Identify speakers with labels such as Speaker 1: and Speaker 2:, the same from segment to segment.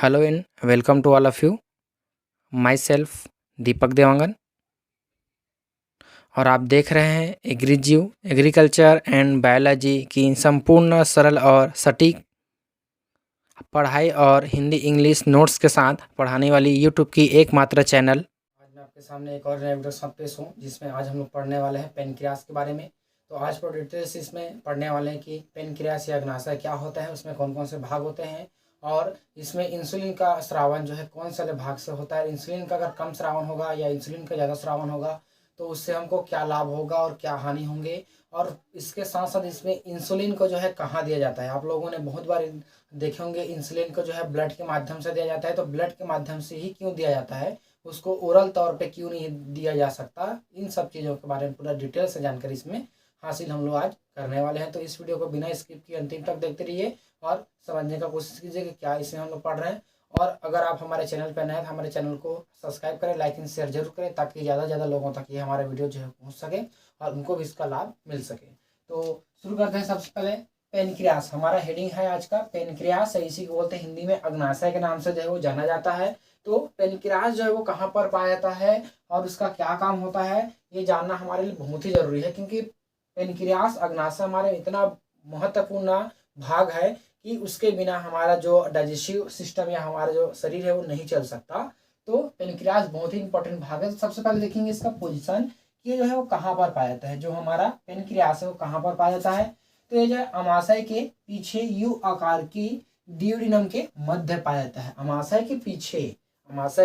Speaker 1: Hello and welcome to all of you. Myself Deepak Dewangan और आप देख रहे हैं एग्रीज्यू एग्रीकल्चर एंड बायोलॉजी की संपूर्ण सरल और सटीक पढ़ाई और हिंदी इंग्लिश नोट्स के साथ पढ़ाने वाली यूट्यूब की एकमात्र चैनल। आज मैं आपके सामने एक और नया वीडियो साथ पेश हूँ जिसमें आज हम लोग पढ़ने वाले हैं पेनक्रियास के बारे में। तो आज पर डिटेल्स इसमें पढ़ने वाले हैं कि पेनक्रियास या अग्नाशय क्या होता है, उसमें कौन कौन से भाग होते हैं और इसमें इंसुलिन का स्रावन जो है कौन सा भाग से होता है। इंसुलिन का अगर कम स्रावन होगा या इंसुलिन का ज़्यादा स्रावन होगा तो उससे हमको क्या लाभ होगा और क्या हानि होंगे, और इसके साथ साथ इसमें इंसुलिन को जो है कहाँ दिया जाता है। आप लोगों ने बहुत बार देखे होंगे इंसुलिन को जो है ब्लड के माध्यम से दिया जाता है, तो ब्लड के माध्यम से ही क्यों दिया जाता है, उसको ओरल तौर पे क्यों नहीं दिया जा सकता। इन सब चीज़ों के बारे में पूरा डिटेल से जानकारी इसमें हासिल हम लोग आज करने वाले हैं। तो इस वीडियो को बिना स्किप किए अंतिम तक देखते रहिए और समझने का कोशिश कीजिए कि क्या इसमें हम लोग पढ़ रहे हैं। और अगर आप हमारे चैनल पर नए हैं तो हमारे चैनल को सब्सक्राइब करें, लाइक एंड शेयर जरूर करें ताकि ज़्यादा से ज़्यादा लोगों तक ये हमारा वीडियो जो है पहुँच सके और उनको भी इसका लाभ मिल सके। तो शुरू करते हैं। सबसे पहले पेनक्रियास हमारा हेडिंग है आज का। पेनक्रियास है, इसी को बोलते हैं हिंदी में अग्नाशय के नाम से जो है वो जाना जाता है। तो पेनक्रियास जो है वो कहाँ पर पाया जाता है और उसका क्या काम होता है ये जानना हमारे लिए बहुत ही जरूरी है, क्योंकि पेनक्रियास अग्नाशय हमारे इतना महत्वपूर्ण भाग है कि उसके बिना हमारा जो डाइजेस्टिव सिस्टम या हमारा जो शरीर है वो नहीं चल सकता। तो पेनक्रियास बहुत ही इंपॉर्टेंट भाग है। तो सबसे पहले देखेंगे इसका पोजीशन, ये जो है वो कहाँ पर पाया जाता है। जो हमारा पेनक्रियास है वो कहाँ पर पाया जाता है, तो ये जो है अमाशय के पीछे यू आकार की डियोडिनम के मध्य पाया जाता है। अमाशय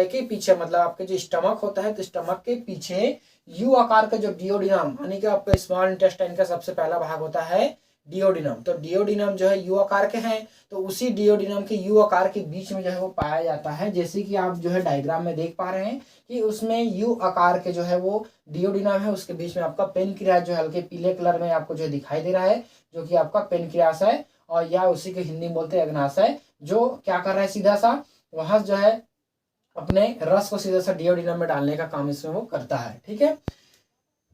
Speaker 1: के पीछे मतलब आपके जो स्टमक होता है तो स्टमक के पीछे यू आकार का जो डियोडिनम यानी कि आपका स्मॉल इंटेस्टाइन का सबसे पहला भाग होता है डियोडिनम। तो डियोडिनम जो है यू आकार के हैं, तो उसी डियोडिनम के यू आकार के बीच में जो है वो पाया जाता है। जैसे कि आप जो है डायग्राम में देख पा रहे हैं कि उसमें यू आकार के जो है वो डियोडिनम है, उसके बीच में आपका पेनक्रियास जो हल्के पीले कलर में आपको जो दिखाई दे रहा है जो कि आपका पेनक्रियास है, और या उसी के हिंदी में बोलते हैं अग्नाशय, जो क्या कर रहा है सीधा सा वहां जो है अपने रस को सीधा सा डियोडिनम में डालने का काम इसमें वो करता है। ठीक है,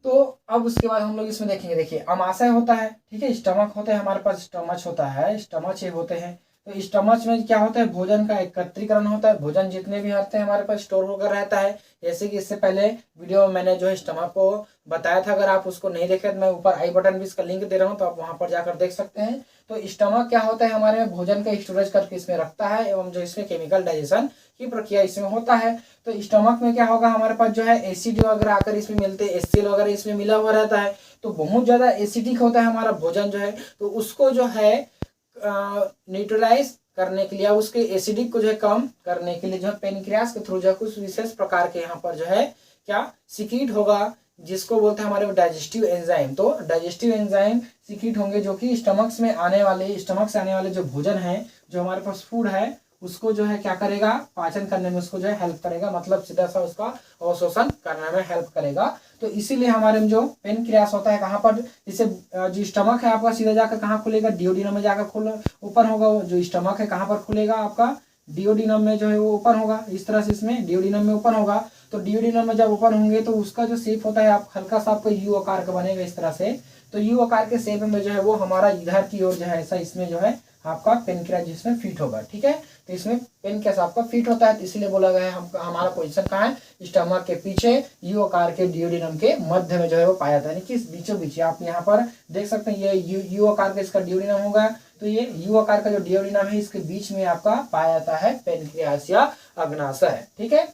Speaker 1: तो अब उसके बाद हम लोग इसमें देखेंगे। देखिए अमाशय होता है, ठीक है, स्टमक होता है, हमारे पास स्टमच होता है, स्टमच ये होते हैं। तो स्टमच में क्या होता है, भोजन का एकत्रीकरण होता है। भोजन जितने भी आते हैं हमारे पास स्टोर होकर रहता है। जैसे कि इससे पहले वीडियो में मैंने जो है स्टमक को बताया था, अगर आप उसको नहीं देखे तो मैं ऊपर आई बटन भी इसका लिंक दे रहा हूँ, तो आप वहां पर जाकर देख सकते हैं। तो स्टमक क्या होता है, हमारे में भोजन का स्टोरेज करके इसमें रखता है एवं जो इसमें केमिकल डाइजेशन की प्रक्रिया इसमें होता है। तो स्टमक में क्या होगा, हमारे पास जो है एसिड वगैरह आकर इसमें मिलते हैं, HCl वगैरह इसमें मिला हुआ रहता है। तो बहुत ज्यादा एसिडिक होता है हमारा भोजन जो है, तो उसको जो है न्यूट्रलाइज करने के लिए, उसके एसिडिक को जो है कम करने के लिए जो है पेनक्रियास के थ्रू जो है कुछ विशेष प्रकार के यहाँ पर जो है क्या सिक्रीट होगा, जिसको बोलते हैं हमारे डाइजेस्टिव एंजाइम। तो डाइजेस्टिव एंजाइम सिक्रीट होंगे जो कि स्टमक से आने वाले जो भोजन है, जो हमारे पास फूड है, उसको जो है क्या करेगा, पाचन करने में उसको जो है हेल्प करेगा, मतलब सीधा सा उसका अवशोषण करने में हेल्प करेगा। तो इसीलिए हमारे में जो पेनक्रियास होता है कहाँ पर, जैसे जो स्टमक है आपका सीधा जाकर कहाँ खुलेगा, डियोडिनम में जाकर खुल ओपन होगा। जो स्टमक है कहाँ पर खुलेगा आपका, डियोडिनम में जो है वो ओपन होगा। इस तरह से इसमें डियोडिनम में ओपन होगा। तो डियोडिनम में जब ओपन होंगे तो उसका जो शेप होता है आप हल्का सा आपको यू आकार का बनेगा इस तरह से। तो यू आकार के शेप में जो है वो हमारा इधर की ओर जो है ऐसा इसमें जो है आपका पेनक्रियास जिसमें फिट होगा। ठीक है, तो इसमें पेनक्रियास आपका फिट होता है, तो इसीलिए बोला गया है हमारा पोजीशन कहाँ है, स्टमक के पीछे यू आकार के डियोडिनम के मध्य में जो है वो पाया जाता है, यानी कि बीचों बीच। आप यहाँ पर देख सकते हैं ये यू आकार का इसका डियोडिनम होगा, तो ये यू आकार का जो डियोडिनम है इसके बीच में आपका पाया जाता है पेनक्रियास या अग्नाशय। ठीक है,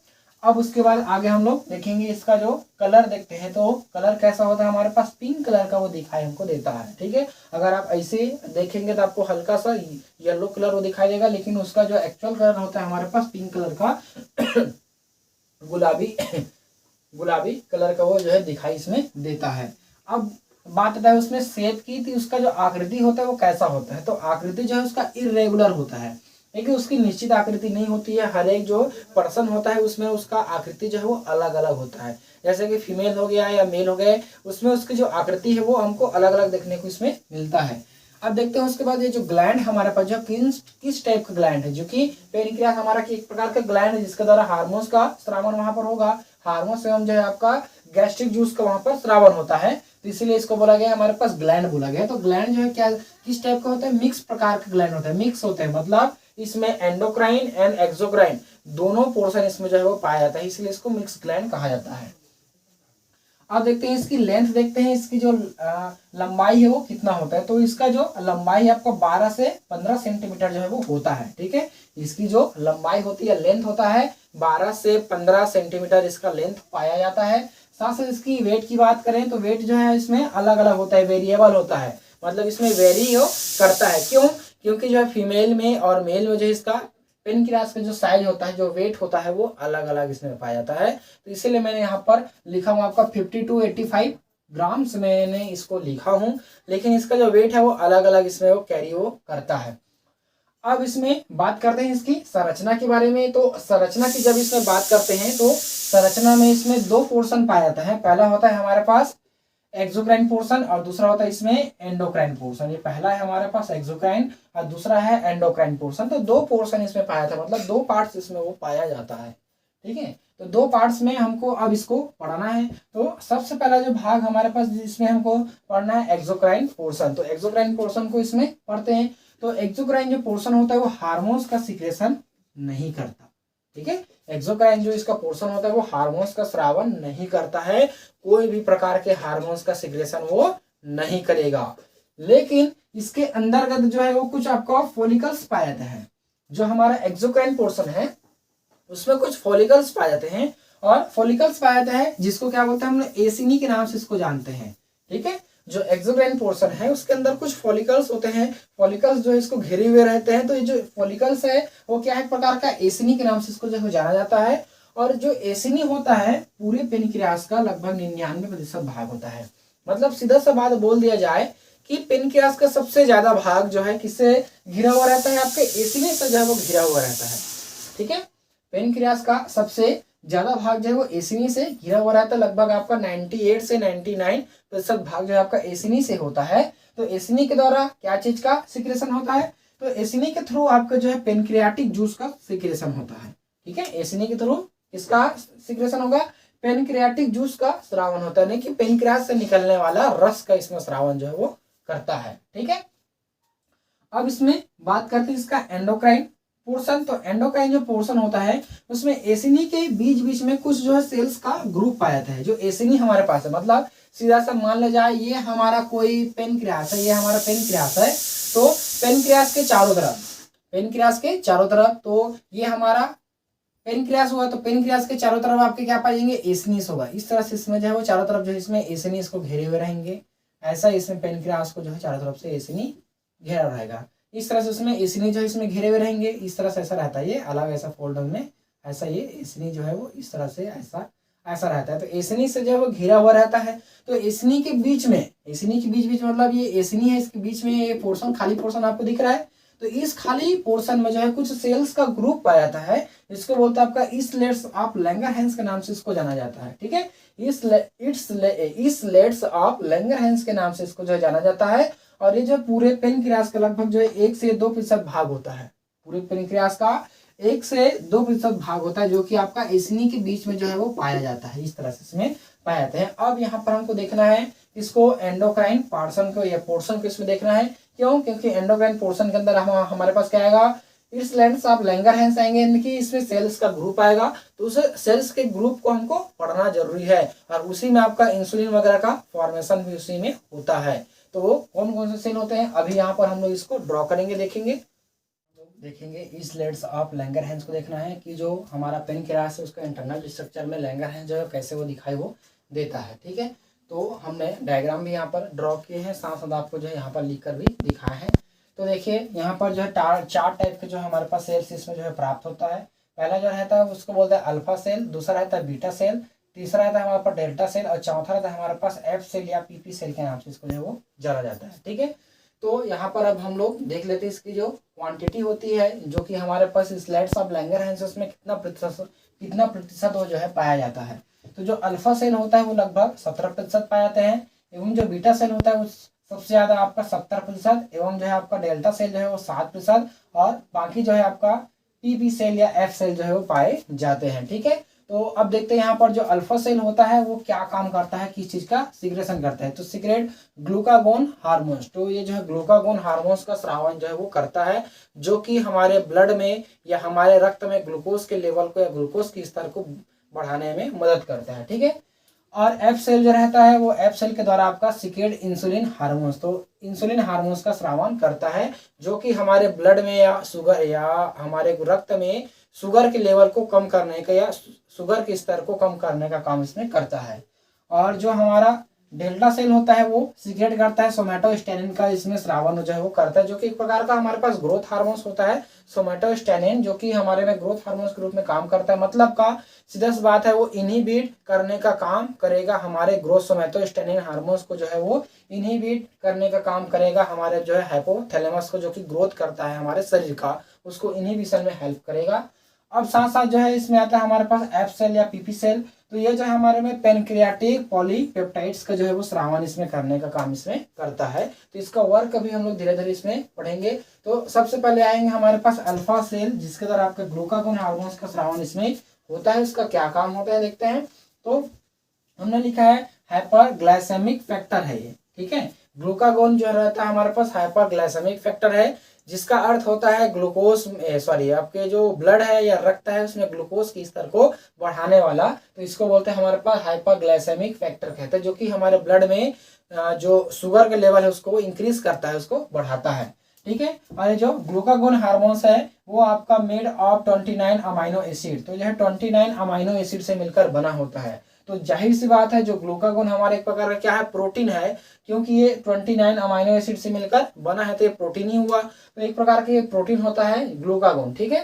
Speaker 1: अब उसके बाद आगे हम लोग देखेंगे इसका जो कलर देखते हैं। तो कलर कैसा होता है, हमारे पास पिंक कलर का वो दिखाई हमको देता है। ठीक है, अगर आप ऐसे देखेंगे तो आपको हल्का सा येलो कलर वो दिखाई देगा, लेकिन उसका जो एक्चुअल कलर होता है हमारे पास पिंक कलर का गुलाबी कलर का वो जो है दिखाई इसमें देता है। अब बात आता है उसमें शेप की, थी उसका जो आकृति होता है वो कैसा होता है। तो आकृति जो है उसका इरेगुलर होता है, लेकिन उसकी निश्चित आकृति नहीं होती है। हर एक जो पर्सन होता है उसमें उसका आकृति जो है वो अलग अलग होता है। जैसे कि फीमेल हो गया या मेल हो गए, उसमें उसकी जो आकृति है वो हमको अलग अलग देखने को इसमें मिलता है। अब देखते हैं उसके बाद ये जो ग्लैंड हमारे पास जो किस टाइप का ग्लैंड है, जो कि पेनक्रियास हमारा एक प्रकार का ग्लैंड है जिसके द्वारा हार्मोन्स का स्रावन वहां पर होगा। हार्मोन्स एवं जो है आपका गैस्ट्रिक जूस का वहां पर स्रावन होता है, तो इसीलिए इसको बोला गया हमारे पास ग्लैंड बोला गया। तो ग्लैंड जो है क्या किस टाइप का होता है, मिक्स प्रकार का ग्लैंड होता है। मिक्स होते हैं मतलब इसमें एंडोक्राइन एंड एक्सोक्राइन दोनों पोर्शन इसमें जो है वो पाया जाता है, इसलिए इसको मिक्स ग्लैंड कहा जाता है। अब देखते हैं इसकी लेंथ, देखते हैं इसकी जो लंबाई है वो कितना होता है। तो इसका जो लंबाई आपको 12 से 15 सेंटीमीटर जो है वो होता है, ठीक है। इसकी जो लंबाई होती है, लेंथ होता है 12 से 15 सेंटीमीटर इसका लेंथ पाया जाता है। साथ साथ इसकी वेट की बात करें तो वेट जो है इसमें अलग अलग होता है, वेरिएबल होता है, मतलब इसमें वेरी हो करता है। क्यों? क्योंकि जो है फीमेल में और मेल में जो इसका पेनक्रियास का जो साइज होता है, जो वेट होता है वो अलग अलग इसमें पाया जाता है। तो इसीलिए मैंने यहाँ पर लिखा हूँ आपका 50 to 85 ग्राम्स मैंने इसको लिखा हूँ, लेकिन इसका जो वेट है वो अलग अलग इसमें वो कैरी वो करता है। अब इसमें बात करते हैं इसकी संरचना के बारे में। तो संरचना की जब इसमें बात करते हैं तो संरचना में इसमें दो पोर्शन पाया जाता है। पहला होता है हमारे पास एक्सोक्राइन पोर्शन और दूसरा होता है इसमें एंडोक्राइन पोर्शन। ये पहला है हमारे पास एक्सोक्राइन और दूसरा है एंडोक्राइन पोर्शन। तो दो पोर्शन इसमें पाया था, मतलब दो पार्ट्स इसमें वो पाया जाता है, ठीक है। तो दो पार्ट्स में हमको अब इसको पढ़ना है। तो सबसे पहला जो भाग हमारे पास जिसमें हमको पढ़ना है एक्सोक्राइन पोर्शन। तो एक्सोक्राइन पोर्शन को इसमें पढ़ते हैं। तो एक्सोक्राइन जो पोर्शन होता है वो हार्मोन्स का सीक्रेशन नहीं करता, ठीक है। एक्सोक्राइन जो इसका पोर्शन होता है वो हार्मोन्स का स्रावन नहीं करता है, कोई भी प्रकार के हार्मोन्स का सिक्रेशन वो नहीं करेगा। लेकिन इसके अंतर्गत जो है वो कुछ आपको फॉलिकल्स पाए जाते हैं। जो हमारा एक्सोक्राइन पोर्शन है उसमें कुछ फॉलिकल्स पाए जाते हैं, और फॉलिकल्स पाए जाते हैं जिसको क्या बोलते हैं, हम लोग एसिनी के नाम से इसको जानते हैं, ठीक है। जो एक्सोक्राइन पोर्शन है उसके अंदर कुछ फॉलिकल्स होते हैं, फॉलिकल्स जो है इसको घेरे हुए रहते हैं। तो ये जो फॉलिकल्स है वो क्या है, एक प्रकार का एसिनी के नाम से इसको जो है जाना जाता है। और जो एसिनी होता है पूरे पेनक्रियास का लगभग 99% भाग होता है। मतलब सीधा सा बात बोल दिया जाए कि पेनक्रियास का सबसे ज्यादा भाग जो है किससे घिरा हुआ रहता है, आपके एसिनी से जो है वो घिरा हुआ रहता है, ठीक है। पेनक्रियास का सबसे ज्यादा भाग जो है वो एसिनी से घिरा हुआ रहता है। लगभग आपका 98 से 99% भाग जो है आपका एसिनी से होता है। तो एसिनी के द्वारा क्या चीज का सिक्रेशन होता है, तो एसिनी के थ्रू आपका जो है पेनक्रियाटिक जूस का सिक्रेशन होता है, ठीक है। एसिनी के थ्रू इसका सिक्रेशन होगा, पेनक्रियाटिक जूस का स्रावन होता है, नहीं कि पेनक्रियास से निकलने वाला रस का इसमें स्रावन जो है वो करता है, ठीक है। अब इसमें बात करते हैं इसका एंडोक्राइन पोर्शन। तो एंडोक्राइन जो पोर्शन होता है उसमें एसिनी के बीच बीच में कुछ जो है सेल्स का ग्रुप पाया जाता है। जो एसिनी हमारे पास है, मतलब सीधा सा मान लिया जाए ये हमारा कोई पेनक्रियास है, ये हमारा पेनक्रियास है। तो पेनक्रियास के चारों तरफ, पेनक्रियास के चारों तरफ, तो ये हमारा पेनक्रियास हुआ। तो पेनक्रियास के चारों तरफ आपके क्या पाएंगे, एसिनीस होगा। इस तरह से इसमें जो है वो चारों तरफ जो है इसमें एसिनीस को घेरे हुए रहेंगे। ऐसा इसमें पेनक्रियास को जो है चारों तरफ से एसिनी घेरा रहेगा। इस तरह से उसमें एसिनी जो है इसमें घिरे हुए रहेंगे। इस तरह से ऐसा रहता है, ये अलग ऐसा फोल्डर में ऐसा ये एसिनी जो है वो इस तरह से ऐसा रहता है। तो एसिनी से जो है वो घिरा हुआ रहता है। तो एसिनी के बीच में, एसिनी के बीच बीच मतलब ये एसिनी है, इसके बीच में ये पोर्शन, खाली पोर्शन आपको दिख रहा है। तो इस खाली पोर्शन में जो है कुछ सेल्स का ग्रुप पाया जाता है, जिसको बोलते हैं आपका इसलेट्स ऑफ लैंगरहैंस के नाम से इसको जाना जाता है, ठीक है। इसलेट्स ऑफ लैंगरहैंस के नाम से इसको जो है जाना जाता है। और ये जो पूरे पेनक्रियास का लगभग जो है 1 से 2% भाग होता है। पूरे पेनक्रियास का 1 से 2% भाग होता है, जो कि आपका एसिनी के बीच में जो है वो पाया जाता है। इस तरह से इसमें पाए जाते हैं। अब यहाँ पर हमको देखना है इसको एंडोक्राइन पोर्शन को, या पोर्शन को इसमें देखना है। क्यों? क्योंकि एंडोक्राइन पोर्शन के अंदर हमारे पास क्या आएगा, इस लेंस ऑफ लैंगरहैंस आएंगे, यानी कि इसमें सेल्स का ग्रुप आएगा। तो उस सेल्स के ग्रुप को हमको पढ़ना जरूरी है, और उसी में आपका इंसुलिन वगैरह का फॉर्मेशन भी उसी में होता है। तो वो कौन कौन से सेल होते हैं अभी यहाँ पर हम लोग इसको ड्रॉ करेंगे, देखेंगे इस लेट्स ऑफ लैंगरहैंस को देखना है कि जो हमारा पेनक्रियास है उसका इंटरनल स्ट्रक्चर में लैंगरहैंस जो है कैसे वो दिखाई वो देता है, ठीक है। तो हमने डायग्राम भी यहाँ पर ड्रॉ किए हैं, साथ साथ आपको जो है यहाँ पर लिख कर भी दिखाया है। तो देखिए यहाँ पर जो है चार टाइप के जो हमारे पास सेल्स इसमें जो है प्राप्त होता है। पहला जो रहता है उसको बोलते हैं अल्फा सेल, दूसरा रहता है बीटा सेल, तीसरा रहता है हमारे पास डेल्टा सेल, और चौथा रहता है हमारे पास एफ सेल या पीपी सेल के नाम से इसको जो है वो जाना जाता है, ठीक है। तो यहाँ पर अब हम लोग देख लेते हैं इसकी जो क्वांटिटी होती है, जो कि हमारे पास स्लाइड्स ऑफ लैंगरहैंस उसमें कितना प्रतिशत वो जो है पाया जाता है। तो जो अल्फा सेल होता है वो लगभग 17% पाए जाते हैं, एवं जो बीटा सेल होता है वो सबसे ज्यादा आपका 70%, एवं जो है आपका डेल्टा सेल जो है वो 7%, और बाकी जो है आपका पीपी सेल या एफ सेल जो है वो पाए जाते हैं, ठीक है। तो अब देखते हैं यहाँ पर जो अल्फा सेल होता है वो क्या काम करता है, किस चीज का सिक्रेशन करता है, तो सिक्रेट ग्लूकागोन हार्मोन्स। तो ये जो है ग्लूकागोन हार्मोन्स का स्रावन जो है वो करता है, जो कि हमारे ब्लड में या हमारे रक्त में ग्लूकोज के लेवल को या ग्लूकोज के स्तर को बढ़ाने में मदद करता है। ठीक है, और एफ सेल जो रहता है वो एफ सेल के द्वारा आपका सिक्रेट इंसुलिन हार्मोन्स, तो इंसुलिन हार्मोन्स का स्रावन करता है, जो कि हमारे ब्लड में या शुगर या हमारे रक्त में शुगर के लेवल को कम करने का या शुगर के स्तर को कम करने का काम इसमें करता है। और जो हमारा डेल्टा सेल होता है वो सिक्रेट करता है सोमैटोस्टेनिन का, इसमें स्रावन जो है वो करता है, जो कि एक प्रकार का हमारे पास ग्रोथ हार्मोन्स होता है सोमैटोस्टेनिन, जो कि हमारे में ग्रोथ हार्मोन्स के रूप में काम करता है। मतलब का सीधा सी बात है वो इनहिबिट करने का काम करेगा हमारे ग्रोथ सोमैटोस्टेनिन हार्मोन्स को जो है वो इनहिबिट करने का काम करेगा हमारे जो है हाइपोथैलेमस को, जो कि ग्रोथ करता है हमारे शरीर का, उसको इनहिबिशन में हेल्प करेगा। अब साथ साथ जो है इसमें आता है हमारे पास एफ सेल या पीपी सेल, तो ये जो है हमारे में पेनक्रियाटिक पॉलीपेप्टाइड्स का जो है वो स्रावन इसमें करने का काम इसमें करता है। तो इसका वर्क अभी हम लोग धीरे धीरे इसमें पढ़ेंगे। तो सबसे पहले आएंगे हमारे पास अल्फा सेल, जिसके द्वारा आपका ग्लूकागोन हार्मोन्स का स्रावन इसमें होता है। उसका क्या काम होता है देखते हैं। तो हमने लिखा है हाइपरग्लाइसेमिक फैक्टर है ये, ठीक है। ग्लूकागोन जो रहता है हमारे पास हाइपरग्लाइसेमिक फैक्टर है, जिसका अर्थ होता है ग्लूकोज आपके जो ब्लड है या रक्त है उसमें ग्लूकोज के स्तर को बढ़ाने वाला, तो इसको बोलते हैं हमारे पास हाइपरग्लाइसेमिक फैक्टर कहते हैं, जो कि हमारे ब्लड में जो शुगर का लेवल है उसको इंक्रीज करता है, उसको बढ़ाता है। ठीक है, और जो ग्लूकागोन हार्मोन्स है वो आपका मेड ऑफ 29 अमाइनो एसिड, तो यह 29 अमाइनो एसिड से मिलकर बना होता है। तो जाहिर सी बात है जो ग्लूकागोन हमारे एक प्रकार का क्या है, प्रोटीन है, क्योंकि ये 29 अमाइनो एसिड से मिलकर बना है तो ये प्रोटीन ही हुआ, तो एक प्रकार का ये प्रोटीन होता है ग्लूकागोन। ठीक है,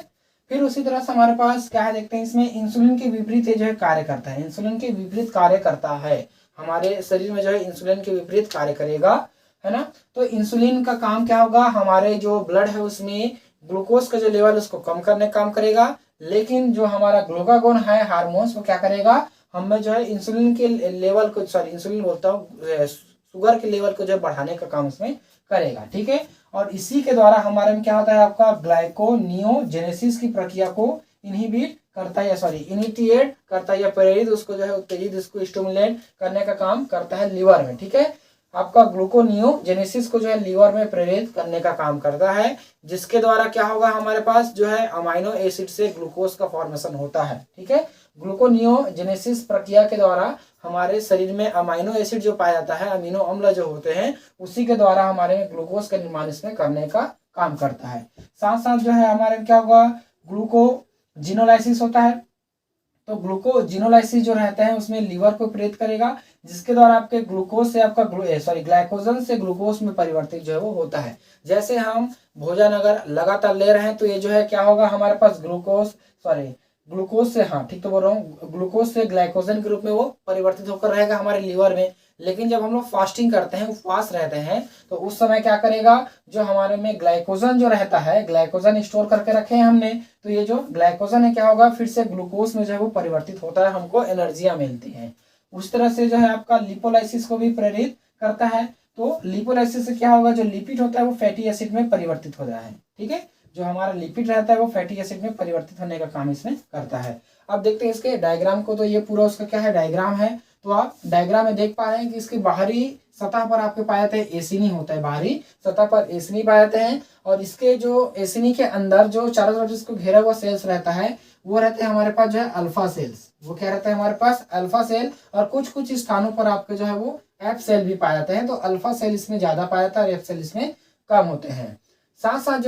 Speaker 1: फिर उसी तरह से हमारे पास क्या है देखते हैं, इसमें इंसुलिन के विपरीत जो है कार्य करता है, इंसुलिन के विपरीत कार्य करता है, हमारे शरीर में जो है इंसुलिन के विपरीत कार्य करेगा, है ना। तो इंसुलिन का काम क्या होगा, हमारे जो ब्लड है उसमें ग्लूकोज का जो लेवल उसको कम करने का काम करेगा, लेकिन जो हमारा ग्लूकागोन है हार्मोन्स वो क्या करेगा, हमें जो है इंसुलिन के लेवल को इंसुलिन बोलता हूँ शुगर के लेवल को जो बढ़ाने का काम इसमें करेगा। ठीक है, और इसी के द्वारा हमारे में क्या होता है, आपका ग्लाइकोनियोजेनेसिस की प्रक्रिया को इनहिबिट करता है इनिटिएट करता है या प्रेरित उसको जो है उत्तेजित उसको स्टिमुलेट करने का काम करता है लीवर में। ठीक है, आपका ग्लूकोनियोजेनेसिस को जो है लीवर में प्रेरित करने का काम करता है, जिसके द्वारा क्या होगा हमारे पास जो है अमाइनो एसिड से ग्लूकोज का फॉर्मेशन होता है। ठीक है, ग्लूकोनियोजेनेसिस प्रक्रिया के द्वारा हमारे शरीर में अमाइनो एसिड जो पाया जाता है, अमीनो अम्ल जो होते हैं, उसी के द्वारा हमारे में ग्लूकोज का निर्माण इसमें करने का काम करता है। साथ साथ जो है हमारे क्या होगा, ग्लूकोजिनोलाइसिस होता है, तो ग्लूकोजिनोलाइसिस जो रहता है उसमें लीवर को प्रेरित करेगा, जिसके द्वारा आपके ग्लूकोज से आपका ग्लाइकोजन से ग्लूकोज में परिवर्तित जो है वो होता है। जैसे हम भोजन अगर लगातार ले रहे हैं तो ये जो है क्या होगा हमारे पास ग्लूकोज से, हाँ ठीक तो बोल रहा हूँ, ग्लूकोज से ग्लाइकोजन के रूप में वो परिवर्तित होकर रहेगा हमारे लीवर में। लेकिन जब हम लोग फास्टिंग करते हैं, उपवास रहते हैं, तो उस समय क्या करेगा, जो हमारे में ग्लाइकोजन जो रहता है, ग्लाइकोजन स्टोर करके रखे हैं हमने, तो ये जो ग्लाइकोजन है क्या होगा फिर से ग्लूकोज में जो है वो परिवर्तित होता है, हमको एनर्जियां मिलती हैं। उस तरह से जो है आपका लिपोलाइसिस को भी प्रेरित करता है। तो लिपोलाइसिस से क्या होगा, जो लिपिड होता है वो फैटी एसिड में परिवर्तित हो जाए। ठीक है, जो हमारा लिपिड रहता है वो फैटी एसिड में परिवर्तित होने का काम इसमें करता है। अब देखते हैं इसके डायग्राम को, तो ये पूरा उसका क्या है डायग्राम है। तो आप डायग्राम में देख पा रहे हैं कि इसकी बाहरी सतह पर आपके पाए जाते हैं एसिनी होता है, बाहरी सतह पर एसिनी पाए जाते हैं, और इसके जो एसिनी के अंदर जो चारों तरफ इसको घेरा हुआ सेल्स रहता है वो रहते हैं हमारे पास जो है अल्फा सेल्स। वो क्या रहता है हमारे पास अल्फा सेल, और कुछ कुछ स्थानों पर आपके जो है वो एफ सेल भी पाए जाते हैं। तो अल्फा सेल इसमें ज्यादा पाया जाता है और एफ सेल इसमें कम होते हैं। साथ साथ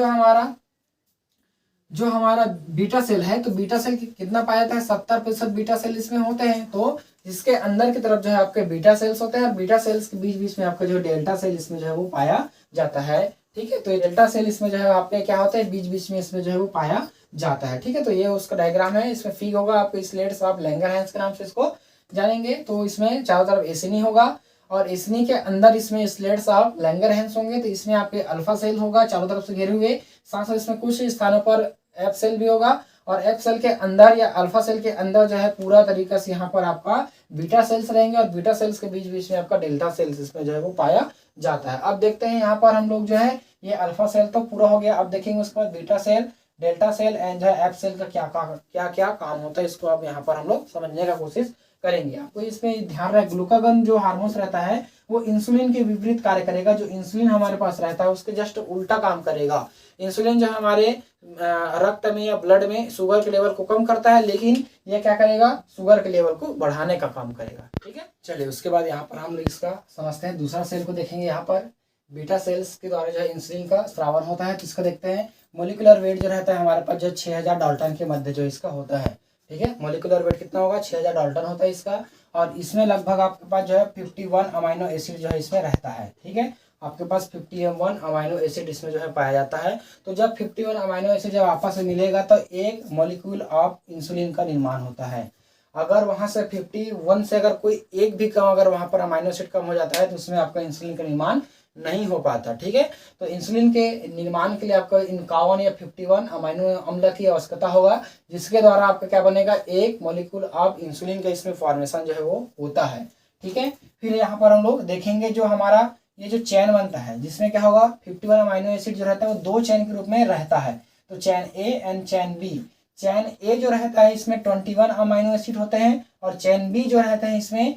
Speaker 1: जो हमारा बीटा सेल है, तो बीटा सेल कितना पाया जाता है, 70% बीटा सेल इसमें होते हैं। तो इसके अंदर की तरफ जो है आपके बीटा सेल्स होते हैं, और बीटा सेल्स के बीच बीच में आपका जो डेल्टा सेल इसमें जो है वो पाया जाता है। ठीक है, तो ये डेल्टा सेल इसमें जो है आपके क्या होता है, बीच बीच में इसमें जो है वो पाया जाता है। ठीक है, तो ये उसका डायग्राम है, इसमें फिग होगा आपको स्लेट्स ऑफ लैंगरहैंस के नाम से इसको जानेंगे। तो इसमें चारों तरफ एसिनी होगा, और एसिनी के अंदर इसमें स्लेट्स ऑफ लैंगरहैंस होंगे, तो इसमें आपके अल्फा सेल होगा चारों तरफ से घेरे हुए। साथ साथ इसमें कुछ स्थानों पर एफ सेल भी होगा, और एफ सेल के अंदर या अल्फा सेल के अंदर जो है पूरा तरीका से यहाँ पर आपका बीटा सेल्स रहेंगे, और बीटा सेल्स के बीच बीच में आपका डेल्टा सेल्स इसमें जो है वो पाया जाता है। अब देखते हैं यहाँ पर हम लोग जो है ये अल्फा सेल तो पूरा हो गया। अब देखेंगे उसके बाद beta cell. Delta cell and जो है एफ सेल का क्या क्या काम होता है, इसको अब यहाँ पर हम लोग समझने का कोशिश करेंगे। आपको इसमें ध्यान रहे, ग्लूकागन जो हार्मोन्स रहता है वो इंसुलिन के विपरीत कार्य करेगा। जो इंसुलिन हमारे पास रहता है उसके जस्ट उल्टा काम करेगा। इंसुलिन जो हमारे रक्त में या ब्लड में शुगर के लेवल को कम करता है, लेकिन ये क्या करेगा, शुगर के लेवल को बढ़ाने का काम करेगा। ठीक है, चलिए उसके बाद यहाँ पर हम लोग इसका समझते हैं। दूसरा सेल को देखेंगे। यहाँ पर बीटा सेल्स के द्वारा जो है इंसुलिन का स्रावन होता है। तो इसका देखते हैं, मोलिकुलर वेट जो रहता है हमारे पास जो 6000 डाल्टन के मध्य जो इसका होता है। ठीक है, मोलिकुलर वेट कितना होगा, 6000 डाल्टन होता है इसका। और इसमें लगभग आपके पास जो है 51 अमाइनो एसिड जो है इसमें रहता है। ठीक है, आपके पास 51 अमाइनो एसिड इसमें जो है पाया जाता है। तो जब 51 अमाइनो एसिड जब आपस में मिलेगा तो एक मॉलिक्यूल ऑफ इंसुलिन का निर्माण होता है। अगर वहां से 51 से अगर कोई एक भी कम, अगर वहां पर अमाइनो एसिड कम हो जाता है तो उसमें आपका इंसुलिन का निर्माण नहीं हो पाता। ठीक है, तो इंसुलिन के निर्माण के लिए आपको 51 या 51 अमाइनो अम्ल की आवश्यकता होगा, जिसके द्वारा आपका क्या बनेगा, एक मॉलिक्यूल ऑफ इंसुलिन का इसमें फॉर्मेशन जो है वो होता है। ठीक है, फिर यहाँ पर हम लोग देखेंगे जो हमारा ये जो चैन बनता है, जिसमें क्या होगा, 51 अमाइनो एसिड जो रहता है वो 2 चैन के रूप में रहता है। तो चैन ए एंड चैन बी। चैन ए जो रहता है इसमें 21 अमाइनो एसिड होते हैं, और चैन बी जो रहता है इसमें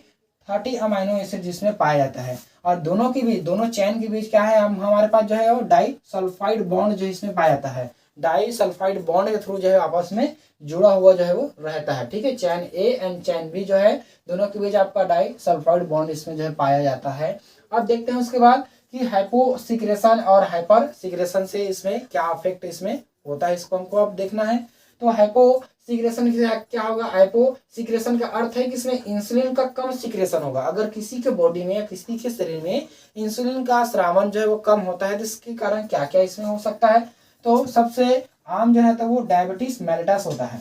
Speaker 1: 30 अमाइनो एसिड जिसमें पाया जाता है। और दोनों के बीच, दोनों चैन के बीच क्या है, हमारे पास जो है वो डाई सल्फाइड बॉन्ड जो इसमें पाया जाता है। डाई सल्फाइड बॉन्ड के थ्रू जो है आपस में जुड़ा हुआ जो है वो रहता है। ठीक है, चैन ए एंड चैन बी जो है दोनों के बीच आपका डाई सल्फाइड बॉन्ड इसमें जो है पाया जाता है। अब देखते हैं उसके बाद कि हाइपोसिक्रेशन और हाइपर सिक्रेशन से इसमें क्या अफेक्ट इसमें होता है, इसको हमको अब देखना है। तो हाइपोसिक्रेशन क्या होगा, हाइपोसिक्रेशन का अर्थ है कि इसमें इंसुलिन का कम सिक्रेशन होगा। अगर किसी के बॉडी में या किसी के शरीर में इंसुलिन का स्रावन जो है वो कम होता है तो इसके कारण क्या क्या इसमें हो सकता है। तो सबसे आम जो रहता है वो डायबिटीज मेलिटस होता है।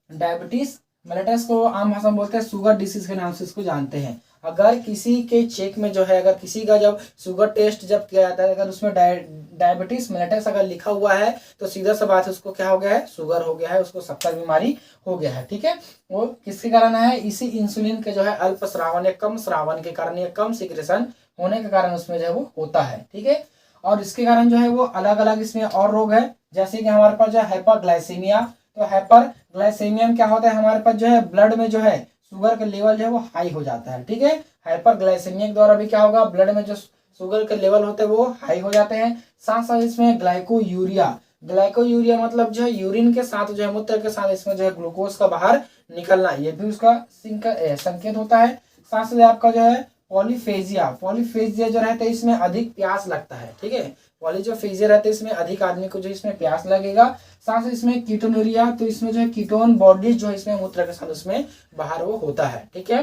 Speaker 1: डायबिटीज मेलिटस को आम भाषा में बोलते हैं शुगर डिसीज के नाम से इसको जानते हैं। अगर किसी के चेक में जो है, अगर किसी का जब शुगर टेस्ट जब किया जाता है, अगर उसमें डायबिटीज मेलिटस अगर लिखा हुआ है तो सीधा सा बात है उसको क्या हो गया है, शुगर हो गया है, उसको शक्कर बीमारी हो गया है। ठीक है, वो किसके कारण है, इसी इंसुलिन के जो है अल्प श्रावण या कम श्रावण के कारण या कम सिक्रेशन होने के कारण उसमें जो है वो होता है। ठीक है, और इसके कारण जो है वो अलग अलग इसमें और रोग है, जैसे कि हमारे पास जो है हाइपरग्लाइसीमिया। तो हाइपरग्लाइसीमिया में क्या होता है, हमारे पास जो है ब्लड में जो है शुगर का लेवल जो है वो हाई हो जाता है। ठीक है, हाइपरग्लाइसीमिया के द्वारा भी क्या होगा, ब्लड में जो शुगर के लेवल होते हैं वो हाई हो जाते हैं। साथ साथ इसमें ग्लाइकोयूरिया, ग्लाइकोयूरिया मतलब जो है यूरिन के साथ जो है मूत्र के साथ इसमें जो है ग्लूकोज का बाहर निकलना, ये भी उसका संकेत होता है। साथ साथ आपका जो है पॉलीफेजिया, पॉलीफेजिया जो रहता है इसमें अधिक प्यास लगता है। ठीक है, पॉली जो फेजिया रहता है इसमें अधिक आदमी को जो इसमें प्यास लगेगा। साथ ही इसमें कीटोनुरिया, तो इसमें जो है कीटोन बॉडीज जो है इसमें मूत्र के साथ उसमें बाहर वो होता है। ठीक है,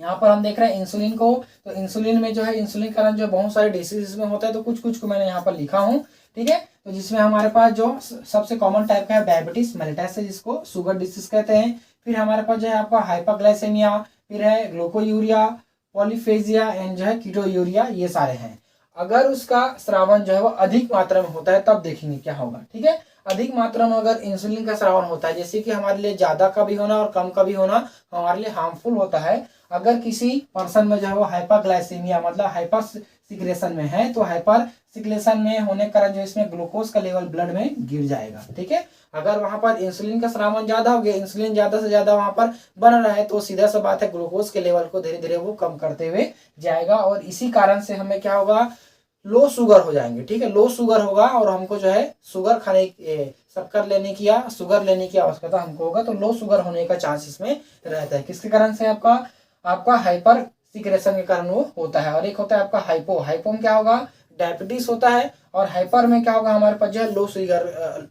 Speaker 1: यहाँ पर हम देख रहे हैं इंसुलिन को। तो इंसुलिन में जो है इंसुलिन के कारण जो बहुत सारे डिसीज में होता है, तो कुछ को मैंने यहाँ पर लिखा हूँ। ठीक है, तो जिसमें हमारे पास जो सबसे कॉमन टाइप का है डायबिटीज मेलिटस है, जिसको शुगर डिसीज कहते हैं। फिर हमारे पास जो है आपका हाइपरग्लाइसेमिया, फिर है ग्लूकोयूरिया, पॉलीफेजिया एंड जो है कीटोयूरिया, ये सारे हैं। अगर उसका स्रावन जो है वो अधिक मात्रा में होता है तब देखेंगे क्या होगा। ठीक है, अधिक मात्रा में अगर इंसुलिन का स्रावन होता है, जैसे कि हमारे लिए ज्यादा का भी होना और कम का भी होना हमारे लिए हार्मफुल होता है। अगर किसी पर्सन में जो है वो हाइपरग्लाइसीमिया मतलब हाइपर सिक्रेशन में है, तो हाइपर सिक्रेशन में होने के कारण जो इसमें ग्लूकोज का लेवल ब्लड में गिर जाएगा। ठीक है, अगर वहां पर इंसुलिन का स्रावन ज्यादा हो गया, इंसुलिन ज्यादा से ज्यादा वहां पर बन रहा है, तो सीधा सा बात है ग्लूकोज के लेवल को धीरे धीरे वो कम करते हुए जाएगा, और इसी कारण से हमें क्या होगा, लो शुगर हो जाएंगे। ठीक है, लो शुगर होगा और हमको जो है शुगर खाने शक्कर लेने की या शुगर लेने की आवश्यकता हमको होगा, तो लो शुगर होने का चांस इसमें रहता है। किसके कारण से, आपका हाइपर सिक्रेशन के कारण वो होता है। और एक होता है आपका हाइपो में क्या होगा, डायबिटीज होता है, और हाइपर में क्या होगा, हमारे पास जो है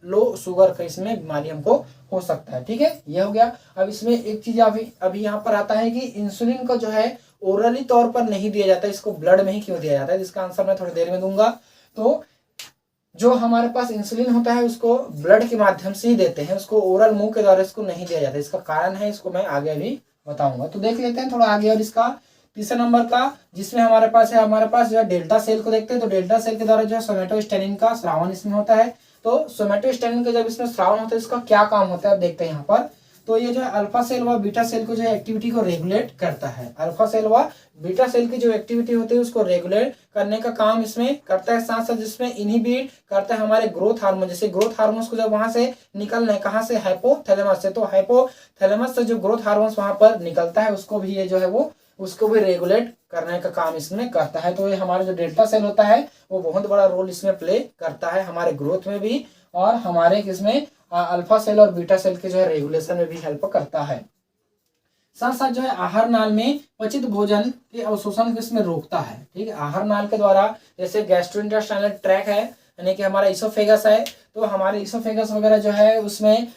Speaker 1: लो शुगर का इसमें बीमारी हमको हो सकता है। ठीक है, ये हो गया। अब इसमें एक चीज अभी यहाँ पर आता है कि इंसुलिन को जो है ओरली तौर पर नहीं दिया जाता, इसको ब्लड में ही क्यों दिया जाता है, जिसका आंसर मैं थोड़ी देर में दूंगा। तो जो हमारे पास इंसुलिन होता है उसको ब्लड के माध्यम से ही देते हैं, उसको ओरल मुंह के द्वारा इसको नहीं दिया जाता। इसका कारण है, इसको मैं आगे भी बताऊंगा। तो देख लेते हैं थोड़ा आगे। और इसका तीसरा नंबर का जिसमें हमारे पास जो है डेल्टा सेल को देखते हैं। तो डेल्टा सेल के द्वारा जो है सोमेटोस्टेनिन का स्रावन इसमें होता है। तो सोमेटोस्टेनिन का जब इसमें स्रावन होता है इसका क्या काम होता है, अब देखते हैं यहाँ पर। तो ये जो है अल्फा सेल व बीटा सेल को जो है एक्टिविटी को रेगुलेट करता है। अल्फा सेल व बीटा सेल की जो एक्टिविटी होती है उसको रेगुलेट करने का काम इसमें करता है। साथ साथ जिसमें इनहिबिट करता है हमारे ग्रोथ हार्मोन, जैसे ग्रोथ हार्मोन्स को जब वहां से निकलना है, कहाँ से, हाइपोथैलेमस से, तो हाइपोथैलेमस से जो ग्रोथ हार्मोन्स वहां पर निकलता है उसको भी ये जो है वो उसको भी रेगुलेट करने का काम इसमें करता है। तो ये हमारा जो डेल्टा सेल होता है वो बहुत बड़ा रोल इसमें प्ले करता है हमारे ग्रोथ में भी, और हमारे किसमें अल्फा सेल और बीटा सेल के जो है रेगुलेशन में भी हेल्प करता है। साथ साथ जो है आहार नाल में पचित भोजन के अवशोषण को इसमें रोकता है। ठीक है, आहार नाल के द्वारा जैसे गैस्ट्रोइंटेस्टाइनल ट्रैक है यानी कि हमारा इसोफेगस है, तो हमारे इसोफेगस वगैरह जो है उसमें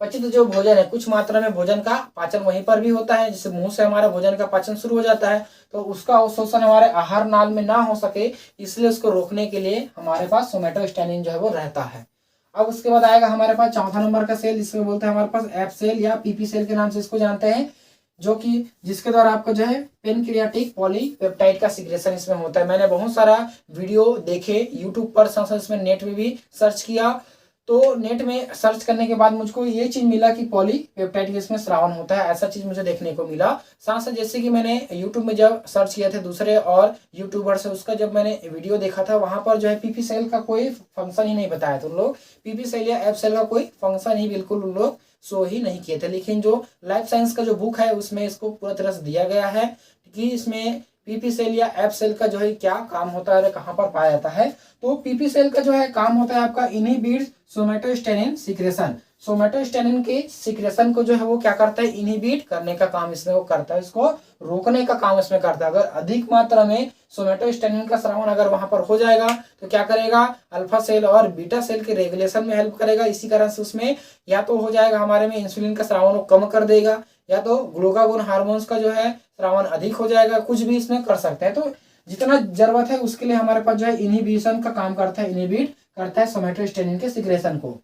Speaker 1: पचित जो भोजन है, कुछ मात्रा में भोजन का पाचन वहीं पर भी होता है, जिससे मुंह से हमारा भोजन का पाचन शुरू हो जाता है, तो उसका अवशोषण हमारे आहार नाल में ना हो सके, इसलिए उसको रोकने के लिए हमारे पास सोमेटोस्टेनिन जो है वो रहता है। अब उसके बाद आएगा हमारे पास चौथा नंबर का सेल, जिसमें बोलते हैं हमारे पास एफ सेल या पीपी सेल के नाम से इसको जानते हैं, जो कि जिसके द्वारा आपको जो है पेनक्रियाटिक पॉलीपेप्टाइड का सिक्रेशन इसमें होता है। मैंने बहुत सारा वीडियो देखे यूट्यूब पर, साथ साथ इसमें नेट में भी सर्च किया, तो नेट में सर्च करने के बाद मुझको ये चीज मिला कि पॉलीपेप्टाइड के इसमें स्रावन होता है, ऐसा चीज मुझे देखने को मिला। साथ साथ जैसे कि मैंने यूट्यूब में जब सर्च किया था दूसरे और यूट्यूबर से, उसका जब मैंने वीडियो देखा था वहां पर जो है पीपी सेल का कोई फंक्शन ही नहीं बताया था उन लोग, पीपी सेल या एफ सेल का कोई फंक्शन ही बिल्कुल उन लोग शो ही नहीं किए थे। लेकिन जो लाइफ साइंस का जो बुक है उसमें इसको पूरा तरह से दिया गया है कि इसमें पीपी सेल या एफ सेल का जो है क्या काम होता है और कहाँ पर पाया जाता है। तो पीपी सेल का जो है काम होता है आपका इनहिबिट सोमेटोस्टेनिन सिक्रेशन, सोमेटोस्टेनिन के सिक्रेशन को जो है वो क्या करता है, इनहिबिट करने का काम इसमें वो करता है, इसको रोकने का काम इसमें करता है। अगर अधिक मात्रा में सोमेटोस्टेनिन का स्रावन अगर वहां पर हो जाएगा तो क्या करेगा, अल्फा सेल और बीटा सेल के रेगुलेशन में हेल्प करेगा। इसी कारण से उसमें या तो हो जाएगा हमारे में इंसुलिन का स्रावन वो कम कर देगा, या तो ग्लूकागोन हार्मोन्स का जो है स्रावन अधिक हो जाएगा, कुछ भी इसमें कर सकते हैं। तो जितना जरूरत है उसके लिए हमारे पास जो है इनहिबिशन का काम करता है, इनहिबिट करता है सोमेटोस्टेनिन के सिक्रेशन को।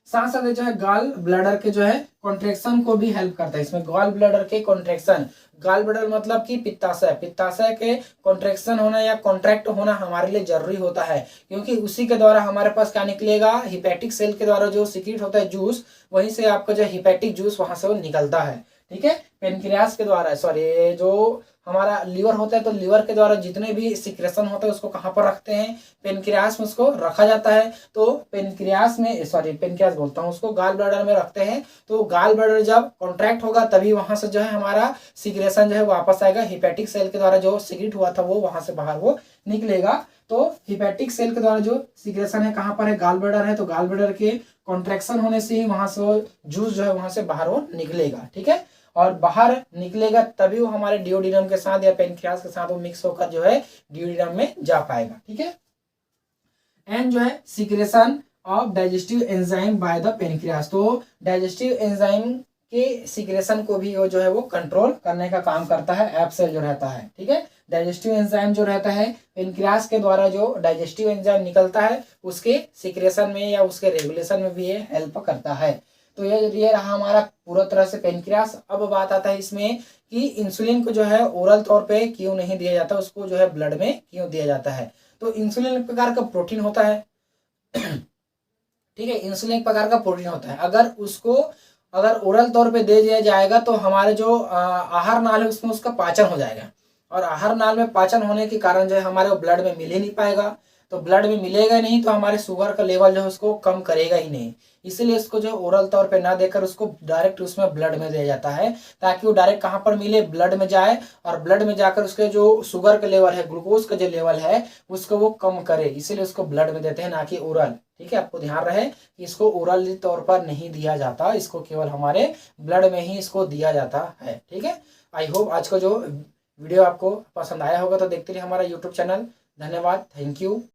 Speaker 1: साथ साथ जो है गॉल ब्लैडर के जो है कॉन्ट्रेक्शन को भी हेल्प करता है इसमें, गॉल ब्लैडर के कॉन्ट्रेक्शन, गॉल ब्लैडर मतलब कि पित्ताशय, पित्ताशय के कॉन्ट्रेक्शन होना या कॉन्ट्रैक्ट होना हमारे लिए जरूरी होता है, क्योंकि उसी के द्वारा हमारे पास क्या निकलेगा, हिपैटिक सेल के द्वारा जो सीक्रेट होता है जूस, वहीं से आपका जो हिपैटिक जूस वहां से वो निकलता है। ठीक है, पेनक्रियास के द्वारा, सॉरी जो हमारा लीवर होता है, तो लीवर के द्वारा जितने भी सिक्रेशन होता है उसको कहाँ पर रखते हैं, पेनक्रियास में उसको रखा जाता है। तो पेनक्रियास में, सॉरी पेनक्रियास बोलता हूँ, उसको गॉल ब्लैडर में रखते हैं। तो गॉल ब्लैडर जब कॉन्ट्रैक्ट होगा तभी वहां से जो है हमारा सिक्रेशन जो है वापस आएगा, हिपैटिक सेल के द्वारा जो सिक्रेट हुआ था वो वहां से बाहर वो निकलेगा। तो हिपैटिक सेल के द्वारा जो सिक्रेशन है कहाँ पर है, गॉल ब्लैडर है, तो गॉल ब्लैडर के कॉन्ट्रैक्शन होने से ही वहां से वो जूस जो है वहां से बाहर वो निकलेगा। ठीक है, और बाहर निकलेगा तभी वो हमारे डिओडिनम के साथ या पेनक्रियास के साथ वो मिक्स होकर जो है डिओडिनम में जा पाएगा। ठीक है, एंड जो है secretion of digestive enzyme by the pancreas, तो डाइजेस्टिव एंजाइम के सिक्रेशन को भी वो जो है वो कंट्रोल करने का काम करता है एफ सेल जो रहता है। ठीक है, डाइजेस्टिव एंजाइम जो रहता है पेनक्रियास के द्वारा जो डाइजेस्टिव एंजाइम निकलता है उसके सिक्रेशन में या उसके रेगुलेशन में भी ये हेल्प करता है। तो ये रहा हमारा पूरा तरह से पेनक्रियास। अब बात आता है इसमें कि इंसुलिन को जो है ओरल तौर पे क्यों नहीं दिया जाता, उसको जो है ब्लड में क्यों दिया जाता है। तो इंसुलिन एक प्रकार का प्रोटीन होता है ठीक है, इंसुलिन एक प्रकार का प्रोटीन होता है, अगर ओरल तौर पे दे दिया जाएगा तो हमारे जो आहार नाल है उसमें उसका पाचन हो जाएगा, और आहार नाल में पाचन होने के कारण जो है हमारे ब्लड में मिल ही नहीं पाएगा। तो ब्लड में मिलेगा नहीं तो हमारे शुगर का लेवल जो है उसको कम करेगा ही नहीं, इसीलिए इसको जो ओरल तौर पे ना देकर उसको डायरेक्ट उसमें ब्लड में दिया जाता है, ताकि वो डायरेक्ट कहाँ पर मिले, ब्लड में जाए, और ब्लड में जाकर उसके जो शुगर का लेवल है, ग्लूकोज का जो लेवल है उसको वो कम करे, इसीलिए उसको ब्लड में देते हैं, ना कि ओरल। ठीक है, आपको ध्यान रहे कि इसको ओरल तौर पर नहीं दिया जाता, इसको केवल हमारे ब्लड में ही इसको दिया जाता है। ठीक है, आई होप आज का जो वीडियो आपको पसंद आया होगा, तो देखते रहिए हमारा यूट्यूब चैनल। धन्यवाद, थैंक यू।